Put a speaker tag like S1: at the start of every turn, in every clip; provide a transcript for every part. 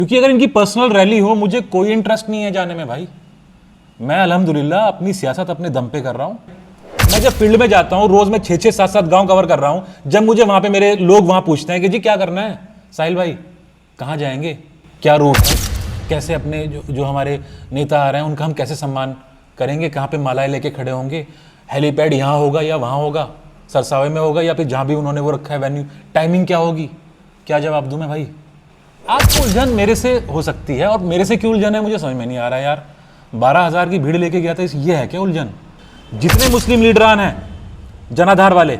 S1: क्योंकि अगर इनकी पर्सनल रैली हो मुझे कोई इंटरेस्ट नहीं है जाने में भाई। मैं अल्हम्दुलिल्लाह अपनी सियासत अपने दम पे कर रहा हूं। मैं जब फील्ड में जाता हूं रोज मैं 6-6 7-7 गांव कवर कर रहा हूं। जब मुझे वहां पे मेरे लोग वहां पूछते हैं कि जी क्या करना है साहिल भाई, कहां जाएंगे, क्या रूट है, कैसे अपने जो हमारे नेता आ रहे हैं उनका हम कैसे सम्मान करेंगे, कहाँ पे मालाएं लेके खड़े होंगे, हेलीपैड यहाँ होगा या वहाँ होगा, सरसावे में होगा या फिर जहाँ भी उन्होंने वो रखा है वेन्यू, टाइमिंग क्या होगी, क्या जवाब दूं मैं भाई। आपको उलझन मेरे से हो सकती है और मेरे से क्यों उलझन है मुझे समझ में नहीं आ रहा यार। 12,000 की भीड़ लेके गया था, ये है क्या उलझन। जितने मुस्लिम लीडरान हैं जनाधार वाले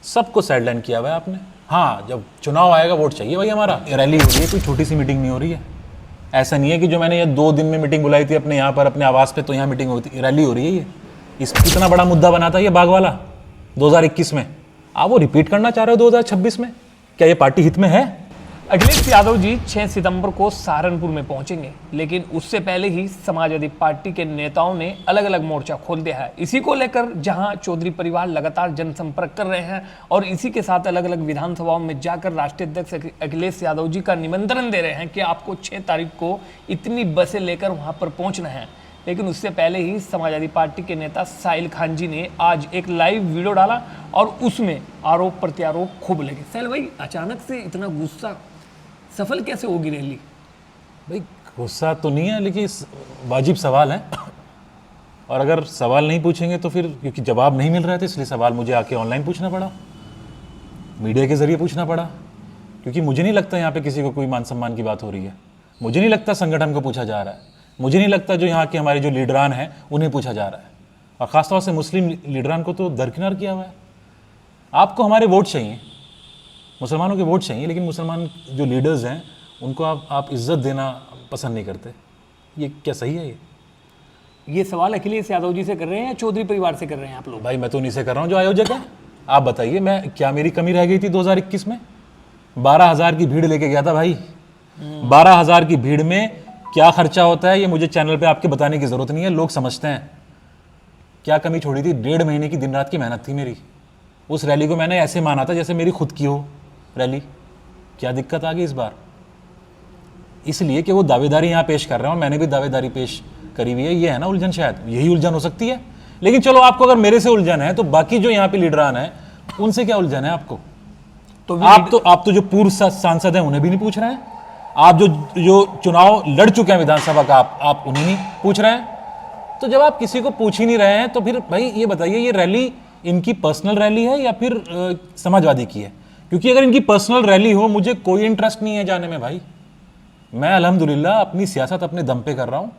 S1: सबको साइडलाइन किया हुआ है आपने। हाँ जब चुनाव आएगा वोट चाहिए भाई हमारा। रैली हो रही है, कोई छोटी सी मीटिंग नहीं हो रही है। ऐसा नहीं है कि जो मैंने ये 2 दिन में मीटिंग बुलाई थी अपने यहाँ पर अपने आवास पे तो यहाँ मीटिंग होती, रैली हो रही है। ये इस कितना बड़ा मुद्दा बना था ये बाग वाला 2021 में, आप वो रिपीट करना चाह रहे हो 2026 में, क्या ये पार्टी हित में है।
S2: अखिलेश यादव जी 6 सितंबर को सहारनपुर में पहुंचेंगे, लेकिन उससे पहले ही समाजवादी पार्टी के नेताओं ने अलग अलग मोर्चा खोल दिया है। इसी को लेकर जहां चौधरी परिवार लगातार जनसंपर्क कर रहे हैं और इसी के साथ अलग अलग विधानसभाओं में जाकर राष्ट्रीय अध्यक्ष अखिलेश यादव जी का निमंत्रण दे रहे हैं कि आपको 6 तारीख को इतनी बसें लेकर वहां पर पहुंचना है। लेकिन उससे पहले ही समाजवादी पार्टी के नेता साहिल खान जी ने आज एक लाइव वीडियो डाला और उसमें आरोप प्रत्यारोप खूब लगे। साहिल भाई अचानक से इतना गुस्सा, सफल कैसे होगी रैली?
S1: भाई गुस्सा तो नहीं है लेकिन वाजिब सवाल है और अगर सवाल नहीं पूछेंगे तो फिर क्योंकि जवाब नहीं मिल रहा था इसलिए सवाल मुझे आके ऑनलाइन पूछना पड़ा, मीडिया के जरिए पूछना पड़ा। क्योंकि मुझे नहीं लगता यहाँ पे किसी को कोई मान सम्मान की बात हो रही है, मुझे नहीं लगता संगठन को पूछा जा रहा है, मुझे नहीं लगता जो यहाँ के हमारे जो लीडरान हैं उन्हें पूछा जा रहा है और ख़ासतौर से मुस्लिम लीडरान को तो दरकिनार किया हुआ है। आपको हमारे वोट चाहिए, मुसलमानों के वोट चाहिए, लेकिन मुसलमान जो लीडर्स हैं उनको आप इज्जत देना पसंद नहीं करते। ये क्या सही है?
S2: ये सवाल अखिलेश यादव जी से कर रहे हैं या चौधरी परिवार से कर रहे हैं आप लोग?
S1: भाई मैं तो उन्हीं से कर रहा हूँ जो आयोजक है। आप बताइए मैं क्या मेरी कमी रह गई थी 2021 में? 12,000 की भीड़ लेके गया था भाई। 12,000 की भीड़ में क्या खर्चा होता है ये मुझे चैनल पे आपके बताने की जरूरत नहीं है, लोग समझते हैं। क्या कमी छोड़ी थी? 1.5 महीने की दिन रात की मेहनत थी मेरी। उस रैली को मैंने ऐसे माना था जैसे मेरी खुद की हो रैली। क्या दिक्कत आ गई इस बार? इसलिए कि वो दावेदारी यहाँ पेश कर रहे हैं और मैंने भी दावेदारी पेश करी हुई है। ये है ना उलझन, शायद यही उलझन हो सकती है। लेकिन चलो आपको अगर मेरे से उलझन है तो बाकी जो यहाँ पे लीडरान है उनसे क्या उलझन है आपको? तो आप तो जो पूर्व सांसद हैं उन्हें भी नहीं पूछ रहे हैं। आप जो चुनाव लड़ चुके हैं विधानसभा का आप उन्हें नहीं पूछ रहे हैं। तो जब आप किसी को पूछ ही नहीं रहे हैं तो फिर भाई ये बताइए ये रैली इनकी पर्सनल रैली है या फिर समाजवादी की है? क्योंकि अगर इनकी पर्सनल रैली हो मुझे कोई इंटरेस्ट नहीं है जाने में भाई। मैं अल्हम्दुलिल्लाह अपनी सियासत अपने दम पे कर रहा हूँ।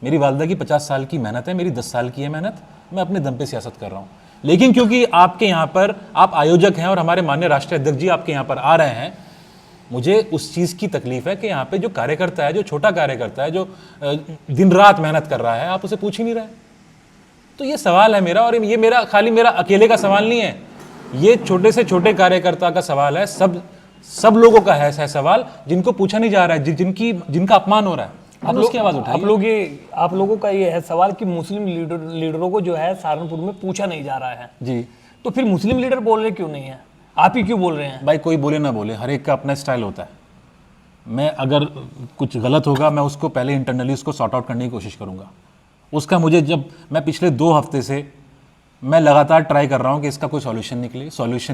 S1: मेरी वालदा की 50 साल की मेहनत है, मेरी 10 साल की है मेहनत, मैं अपने दम पे सियासत कर रहा हूँ। लेकिन क्योंकि आपके यहाँ पर आप आयोजक हैं और हमारे माननीय राष्ट्रीय अध्यक्ष जी आपके यहाँ पर आ रहे हैं, मुझे उस चीज़ की तकलीफ है कि यहाँ पे जो कार्यकर्ता है, जो छोटा कार्यकर्ता है, जो दिन रात मेहनत कर रहा है, आप उसे पूछ ही नहीं रहे। तो ये सवाल है मेरा, और ये मेरा खाली मेरा अकेले का सवाल नहीं है, ये छोटे से छोटे कार्यकर्ता का सवाल है। सब लोगों का है ऐसा सवाल जिनको पूछा नहीं जा रहा है, जिनका अपमान हो रहा है। आप उसकी आवाज उठाइए।
S2: आप लोगों का ये है सवाल कि मुस्लिम लीडरों को जो है सहारनपुर में पूछा नहीं जा रहा है
S1: जी।
S2: तो फिर मुस्लिम लीडर बोल रहे क्यों नहीं है? आप ही क्यों बोल रहे हैं?
S1: भाई कोई बोले ना बोले, हर एक का अपना स्टाइल होता है। मैं अगर कुछ गलत होगा मैं उसको पहले इंटरनली उसको सॉर्ट आउट करने की कोशिश करूंगा। उसका मुझे जब मैं पिछले 2 हफ्ते से मैं लगातार ट्राई कर रहा हूँ कि इसका कोई सॉल्यूशन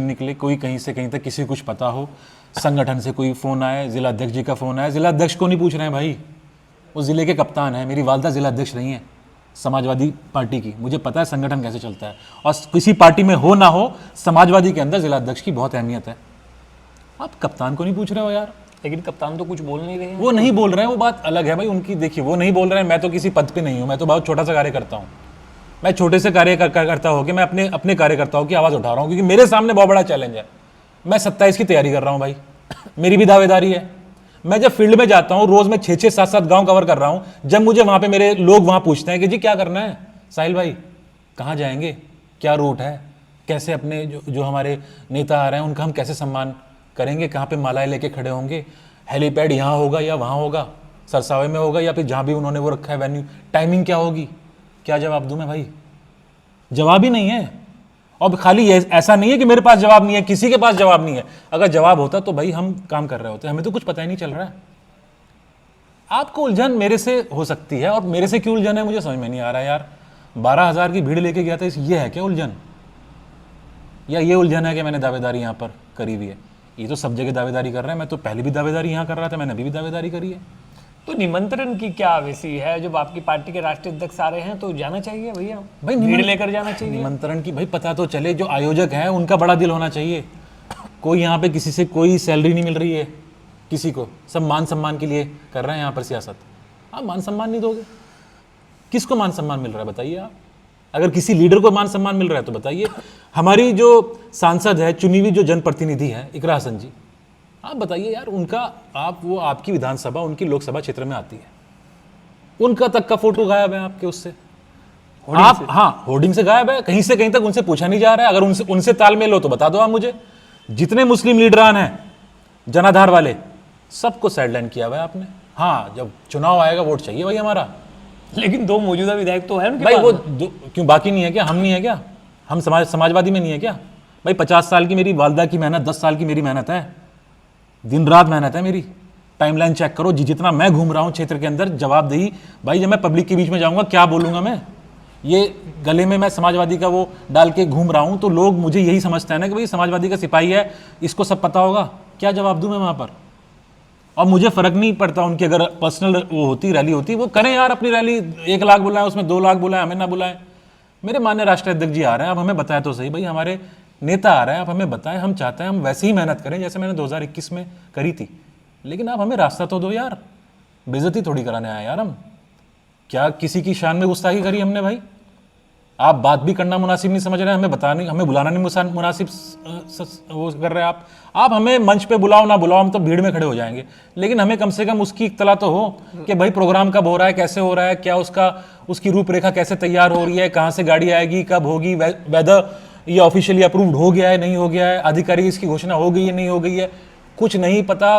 S1: निकले, कोई कहीं से कहीं तक किसी कुछ पता हो, संगठन से कोई फ़ोन आए, जिला अध्यक्ष जी का फ़ोन आया। जिला अध्यक्ष को नहीं पूछ रहे हैं भाई, वो ज़िले के कप्तान है। मेरी वालदा जिला अध्यक्ष नहीं है समाजवादी पार्टी की, मुझे पता है संगठन कैसे चलता है और किसी पार्टी में हो ना हो समाजवादी के अंदर जिला अध्यक्ष की बहुत अहमियत है। आप कप्तान को नहीं पूछ रहे हो यार।
S2: लेकिन कप्तान तो कुछ बोल नहीं रहे हैं।
S1: वो नहीं बोल रहे हैं, वो बात अलग है भाई उनकी। देखिए वो नहीं बोल रहे हैं, मैं तो किसी पद पे नहीं हूँ, मैं तो बहुत छोटा सा कार्य करता हूँ। मैं छोटे से कार्यकर्ता होकर मैं अपने कार्यकर्ताओं की आवाज़ उठा रहा हूँ क्योंकि मेरे सामने बहुत बड़ा चैलेंज है। मैं 27 की तैयारी कर रहा हूँ भाई, मेरी भी दावेदारी है। मैं जब फील्ड में जाता हूँ रोज मैं 6-6 7-7 गांव कवर कर रहा हूँ। जब मुझे वहां पे मेरे लोग वहां पूछते हैं कि जी क्या करना है साहिल भाई, कहाँ जाएंगे, क्या रूट है, कैसे अपने जो हमारे नेता आ रहे हैं उनका हम कैसे सम्मान करेंगे, कहाँ पे मालाएं लेके खड़े होंगे, हेलीपैड यहाँ होगा या वहाँ होगा, सरसावे में होगा या फिर जहाँ भी उन्होंने वो रखा है वेन्यू, टाइमिंग क्या होगी, क्या जवाब दूं मैं भाई? जवाब ही नहीं है। और खाली ऐसा नहीं है कि मेरे पास जवाब नहीं है, किसी के पास जवाब नहीं है। अगर जवाब होता तो भाई हम काम कर रहे होते, हमें तो कुछ पता ही नहीं चल रहा है। आपको उलझन मेरे से हो सकती है, और मेरे से क्यों उलझन है मुझे समझ में नहीं आ रहा यार। 12,000 की भीड़ लेके गया था, ये है क्या उलझन? या ये उलझन है कि मैंने दावेदारी यहाँ पर करी हुई है? ये तो सब जगह दावेदारी कर रहे हैं, मैं तो पहले भी दावेदारी यहाँ कर रहा था, मैंने अभी भी दावेदारी करी है।
S2: तो निमंत्रण की क्या वैसी है? जब आपकी पार्टी के राष्ट्रीय अध्यक्ष आ रहे हैं तो जाना चाहिए भैया,
S1: भाई
S2: भीड़ लेकर जाना चाहिए।
S1: निमंत्रण की भाई पता तो चले, जो आयोजक हैं उनका बड़ा दिल होना चाहिए। कोई यहाँ पे किसी से कोई सैलरी नहीं मिल रही है किसी को, सब मान सम्मान के लिए कर रहे हैं यहाँ पर सियासत। आप मान सम्मान नहीं दोगे, किसको मान सम्मान मिल रहा है बताइए आप? अगर किसी लीडर को मान सम्मान मिल रहा है तो बताइए। हमारी जो सांसद है, चुनी हुई जो जनप्रतिनिधि है इकरा हसन जी, आप बताइए यार, उनका वो आपकी विधानसभा उनकी लोकसभा क्षेत्र में आती है, उनका तक का फोटो गायब है आपके उससे, आप हाँ होर्डिंग से गायब है, कहीं से कहीं तक उनसे पूछा नहीं जा रहा है। अगर उनसे तालमेल हो तो बता दो आप मुझे। जितने मुस्लिम लीडरान हैं जनाधार वाले, सबको साइडलाइन किया हुआ है आपने। हाँ, जब चुनाव आएगा वोट चाहिए भाई हमारा।
S2: लेकिन 2 मौजूदा विधायक तो है उनके
S1: भाई
S2: पास।
S1: वो क्यों बाकी नहीं है क्या? हम नहीं है क्या? हम समाजवादी में नहीं है क्या? भाई 50 साल की मेरी वालदा की मेहनत, 10 साल की मेरी मेहनत है, दिन रात मेहनत है मेरी। टाइमलाइन चेक करो, जितना मैं घूम रहा हूँ क्षेत्र के अंदर, जवाबदेही भाई। जब मैं पब्लिक के बीच में जाऊंगा क्या बोलूंगा मैं? ये गले में मैं समाजवादी का वो डाल के घूम रहा हूँ तो लोग मुझे यही समझते हैं ना कि भाई समाजवादी का सिपाही है, इसको सब पता होगा। क्या जवाब दूं मैं वहां पर? और मुझे फर्क नहीं पड़ता उनकी अगर पर्सनल वो होती रैली होती, वो करें यार अपनी रैली। 1 लाख बुलाए, उसमें 2 लाख बुलाए, हमें ना बुलाए। मेरे माननीय राष्ट्रीय अध्यक्ष जी आ रहे हैं, आप हमें बताएं तो सही भाई। हमारे नेता आ रहे हैं, आप हमें बताएं। हम चाहते हैं हम वैसे ही मेहनत करें जैसे मैंने 2021 में करी थी, लेकिन आप हमें रास्ता तो दो यार। बेइज्जती थोड़ी कराने आए यार हम। क्या किसी की शान में गुस्ताखी करी हमने भाई? आप बात भी करना मुनासिब नहीं समझ रहे हैं, हमें बताने, हमें बुलाना नहीं मुनासिब वो कर रहे हैं आप हमें मंच पे बुलाओ ना बुलाओ, हम तो भीड़ में खड़े हो जाएंगे, लेकिन हमें कम से कम उसकी इत्तला तो हो कि भाई प्रोग्राम कब हो रहा है, कैसे हो रहा है, क्या उसकी रूपरेखा कैसे तैयार हो रही है, कहाँ से गाड़ी आएगी, कब होगी, वेदर ये ऑफिशियली अप्रूव्ड हो गया है नहीं हो गया है, आधिकारिक इसकी घोषणा हो गई है नहीं हो गई है, कुछ नहीं पता।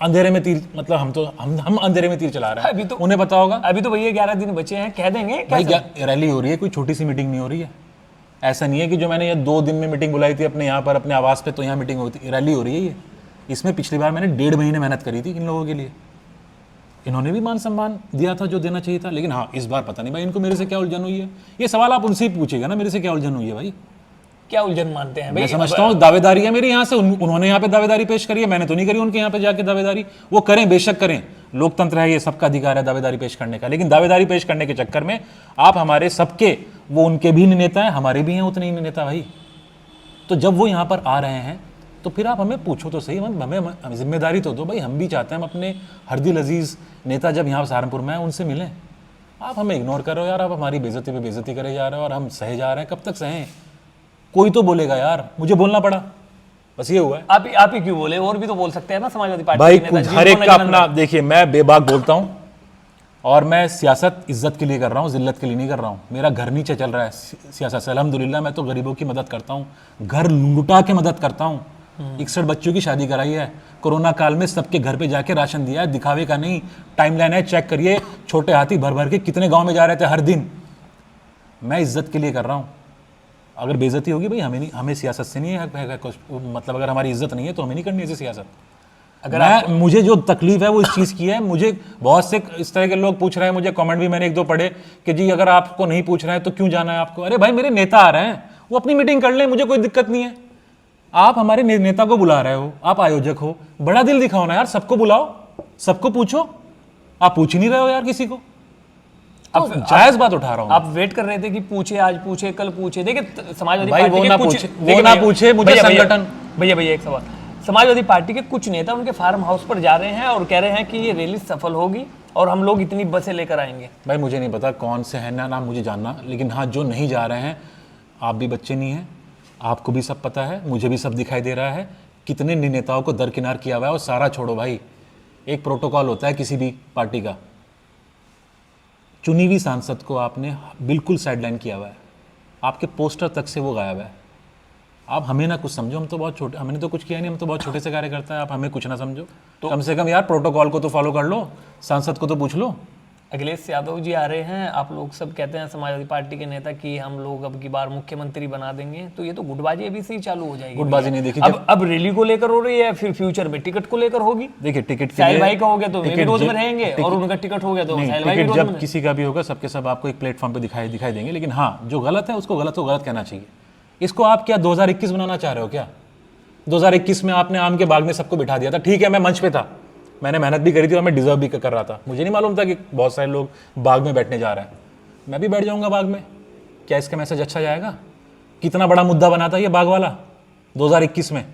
S1: अंधेरे में तीर, मतलब हम अंधेरे में तीर चला रहे हैं,
S2: अभी तो
S1: उन्हें पता होगा।
S2: अभी तो भैया 11 दिन बचे हैं, कह देंगे
S1: भाई रैली हो रही है, कोई छोटी सी मीटिंग नहीं हो रही है। ऐसा नहीं है कि जो मैंने ये 2 दिन में मीटिंग बुलाई थी अपने यहाँ पर अपने आवास पे तो यहाँ मीटिंग होती, रैली हो रही है ये। इसमें पिछली बार मैंने 1.5 महीने मेहनत करी थी इन लोगों के लिए, इन्होंने भी मान सम्मान दिया था जो देना चाहिए था। लेकिन हाँ, इस बार पता नहीं भाई इनको मेरे से क्या उलझन हुई है। ये सवाल आप उनसे ही पूछेगा ना, मेरे से क्या उलझन हुई है भाई।
S2: क्या उलझन मानते हैं
S1: मैं
S2: भाई?
S1: समझता हूँ दावेदारी है मेरी यहाँ से, उन्होंने यहाँ पे दावेदारी पेश करी है, मैंने तो नहीं करी उनके यहाँ पे जाके दावेदारी। वो करें, बेशक करें, लोकतंत्र है, ये सबका अधिकार है दावेदारी पेश करने का। लेकिन दावेदारी पेश करने के चक्कर में आप हमारे सबके, वो उनके भी नेता हैं, हमारे भी हैं उतने ही नेता भाई। तो जब वो यहाँ पर आ रहे हैं तो फिर आप हमें पूछो तो सही, हमें जिम्मेदारी तो दो भाई। हम भी चाहते हैं हम अपने हरदिल अजीज नेता जब यहाँ सहारनपुर में हैं उनसे मिलें। आप हमें इग्नोर करो यार, आप हमारी बेइज्जती पे बेइज्जती करे जा रहे हो और हम सहे जा रहे हैं। कब तक सहें? कोई तो बोलेगा यार, मुझे बोलना पड़ा, बस ये हुआ है।
S2: आप ही क्यों बोले? और भी तो बोल सकते हैं ना समाजवादी पार्टी
S1: भाई
S2: के नेता,
S1: हर एक
S2: जिनको
S1: का
S2: नजर
S1: अपना, देखिए मैं बेबाक बोलता हूँ और मैं सियासत इज्जत के लिए कर रहा हूँ, जिल्लत के लिए नहीं कर रहा हूँ। मेरा घर नीचे चल रहा है सियासत से, अल्हम्दुलिल्लाह। मैं तो गरीबों की मदद करता हूँ, घर लुटा के मदद करता हूँ। 61 बच्चों की शादी कराई है, कोरोना काल में सबके घर पे जाके राशन दिया है, दिखावे का नहीं। टाइमलाइन है, चेक करिए, छोटे हाथी भर भर के कितने गाँव में जा रहे थे हर दिन। मैं इज्जत के लिए कर रहा हूँ। अगर बेइज्जती होगी भाई, हमें सियासत से नहीं है कुछ, मतलब अगर हमारी इज्जत नहीं है तो हमें नहीं करनी ऐसी सियासत। अगर मुझे जो तकलीफ है वो इस चीज़ की है। मुझे बहुत से इस तरह के लोग पूछ रहे हैं, मुझे कमेंट भी मैंने 1-2 पढ़े कि जी अगर आपको नहीं पूछ रहे हैं तो क्यों जाना है आपको। अरे भाई, मेरे नेता आ रहे हैं, वो अपनी मीटिंग कर लें, मुझे कोई दिक्कत नहीं है। आप हमारे नेता को बुला रहे हो, आप आयोजक हो, बड़ा दिल दिखाओ ना यार, सबको बुलाओ, सबको पूछो। आप पूछ ही नहीं रहे हो यार किसी को। अब जायज बात उठा रहा हूं।
S2: आप वेट कर रहे थे कि पूछे, आज पूछे, कल पूछे। देखिए समाजवादी
S1: भाई
S2: पार्टी
S1: वो
S2: के
S1: ना पूछे मुझे संगठन।
S2: भैया एक सवाल, समाजवादी पार्टी के कुछ नेता उनके फार्म हाउस पर जा रहे हैं और कह रहे हैं कि ये रैली सफल होगी और हम लोग इतनी बसें लेकर आएंगे।
S1: भाई मुझे नहीं पता कौन से हैं ना, नाम मुझे जानना, लेकिन हाँ जो नहीं जा रहे हैं, आप भी बच्चे नहीं हैं, आपको भी सब पता है, मुझे भी सब दिखाई दे रहा है कितने नेताओं को दरकिनार किया हुआ है। और सारा छोड़ो भाई, एक प्रोटोकॉल होता है किसी भी पार्टी का। चुनी हुई सांसद को आपने बिल्कुल साइडलाइन किया हुआ है, आपके पोस्टर तक से वो गायब है। आप हमें ना कुछ समझो, हम तो बहुत छोटे, हमने तो कुछ किया नहीं, हम तो बहुत छोटे से कार्यकर्ता हैं। आप हमें कुछ ना समझो, तो कम से कम यार प्रोटोकॉल को तो फॉलो कर लो, सांसद को तो पूछ लो।
S2: अखिलेश यादव जी आ रहे हैं, आप लोग सब कहते हैं समाजवादी पार्टी के नेता कि हम लोग अब की बार मुख्यमंत्री बना देंगे, तो ये तो गुटबाजी अभी से ही चालू हो जाएगी।
S1: गुटबाजी नहीं, देखिए
S2: अब रैली को लेकर हो रही है, फिर फ्यूचर में टिकट को लेकर होगी।
S1: देखिए टिकट
S2: साहिल भाई का हो गया तो वे भी विरोध में रहेंगे, और उनका टिकट हो गया तो साहिल भाई
S1: टिकट जब किसी का भी होगा सबके सब आपको एक प्लेटफॉर्म पे दिखाई देंगे। लेकिन हाँ, जो गलत है उसको गलत को गलत कहना चाहिए। इसको आप क्या 2021 बनाना चाह रहे हो क्या? 2021 में आपने आम के बाग में सबको बिठा दिया था, ठीक है, मैं मंच पे था, मैंने मेहनत भी करी थी और मैं डिजर्व भी कर रहा था। मुझे नहीं मालूम था कि बहुत सारे लोग बाग में बैठने जा रहे हैं, मैं भी बैठ जाऊंगा बाग में। क्या इसका मैसेज अच्छा जाएगा? कितना बड़ा मुद्दा बना था ये बाग वाला 2021 में,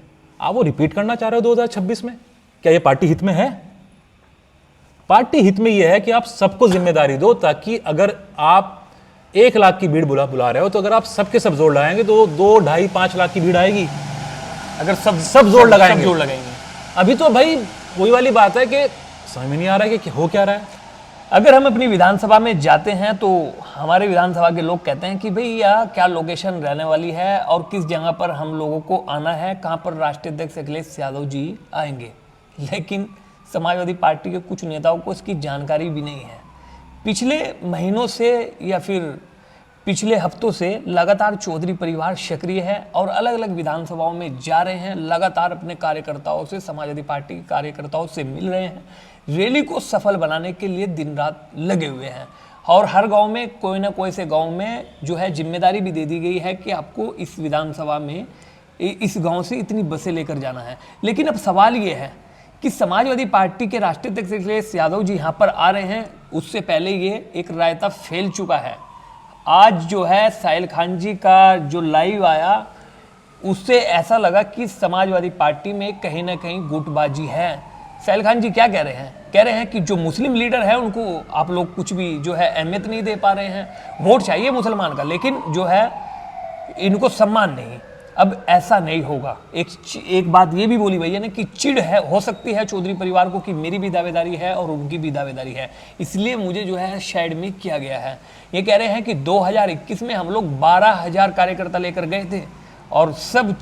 S1: आप वो रिपीट करना चाह रहे हो 2026 में? क्या ये पार्टी हित में है? पार्टी हित में ये है कि आप सबको जिम्मेदारी दो, ताकि अगर आप 1 लाख की भीड़ बुला रहे हो तो अगर आप सबके सब जोर लगाएंगे तो 2, 2.5, 5 लाख की भीड़ आएगी। अगर सब जोर लगाएंगे। अभी तो भाई वही वाली बात है कि समझ में नहीं आ रहा है कि हो क्या रहा है।
S2: अगर हम अपनी विधानसभा में जाते हैं तो हमारे विधानसभा के लोग कहते हैं कि भाई यह क्या लोकेशन रहने वाली है और किस जगह पर हम लोगों को आना है, कहाँ पर राष्ट्रीय अध्यक्ष अखिलेश यादव जी आएंगे। लेकिन समाजवादी पार्टी के कुछ नेताओं को इसकी जानकारी भी नहीं है। पिछले महीनों से या फिर पिछले हफ्तों से लगातार चौधरी परिवार सक्रिय है और अलग अलग विधानसभाओं में जा रहे हैं, लगातार अपने कार्यकर्ताओं से, समाजवादी पार्टी के कार्यकर्ताओं से मिल रहे हैं, रैली को सफल बनाने के लिए दिन रात लगे हुए हैं। और हर गांव में कोई ना कोई से गांव में जो है जिम्मेदारी भी दे दी गई है कि आपको इस विधानसभा में इस गांव से इतनी बसें लेकर जाना है। लेकिन अब सवाल ये है कि समाजवादी पार्टी के राष्ट्रीय अध्यक्ष अखिलेश यादव जी यहाँ पर आ रहे हैं, उससे पहले ये एक रायता फैल चुका है। आज जो है साहिल खान जी का जो लाइव आया, उससे ऐसा लगा कि समाजवादी पार्टी में कहीं ना कहीं गुटबाजी है। साहिल खान जी क्या कह रहे हैं? कह रहे हैं कि जो मुस्लिम लीडर है उनको आप लोग कुछ भी जो है अहमियत नहीं दे पा रहे हैं। वोट चाहिए मुसलमान का, लेकिन जो है इनको सम्मान नहीं। अब ऐसा नहीं होगा। एक बात ये भी बोली भैया ने कि चिढ़ है, हो सकती है चौधरी परिवार को कि मेरी भी दावेदारी है और उनकी भी दावेदारी है, इसलिए मुझे जो है साइड में किया गया है। ये कह रहे हैं कि 2021 में हम लोग 12,000 कार्यकर्ता लेकर गए थे और सब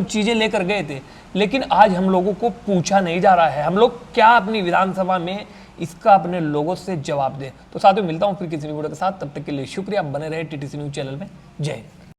S2: चीज़ें लेकर गए थे, लेकिन आज हम लोगों को पूछा नहीं जा रहा है हम लोग क्या अपनी विधानसभा में इसका अपने लोगों से जवाब दें। तो साथियों, मिलता हूं फिर किसी वीडियो के साथ, तब तक के लिए शुक्रिया। बने रहे टीटीसी न्यूज़ चैनल में। जय हिंद।